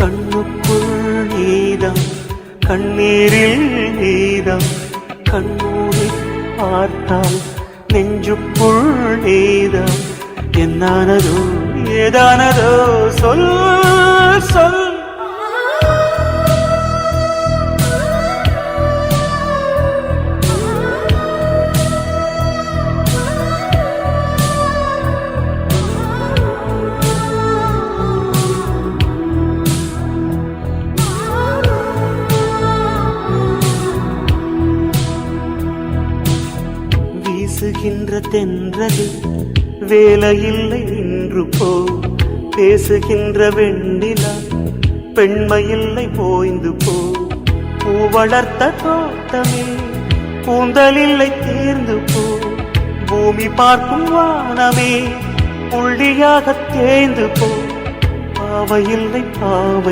கண்ணுக்குள் நீதான், கண்ணீரில் நீதான், கண்ணூரை பார்த்தால் நெஞ்சுக்குள் நீதான். என்னானதோ ஏதானதோ சொல் சொல். வீசுகின்ற தென்றலில் வேலையில்லை நின்று போ, பேசுகின்ற வெண்ணிலா பெண்மையில்லை போய்ந்து போ. பூ வளர்த்த தோட்டமே கூந்தலில்லை தேர்ந்து போ, பூமி பார்க்கும் வானமே புள்ளியாக தேய்ந்து போ. பாவையில்லை பாவை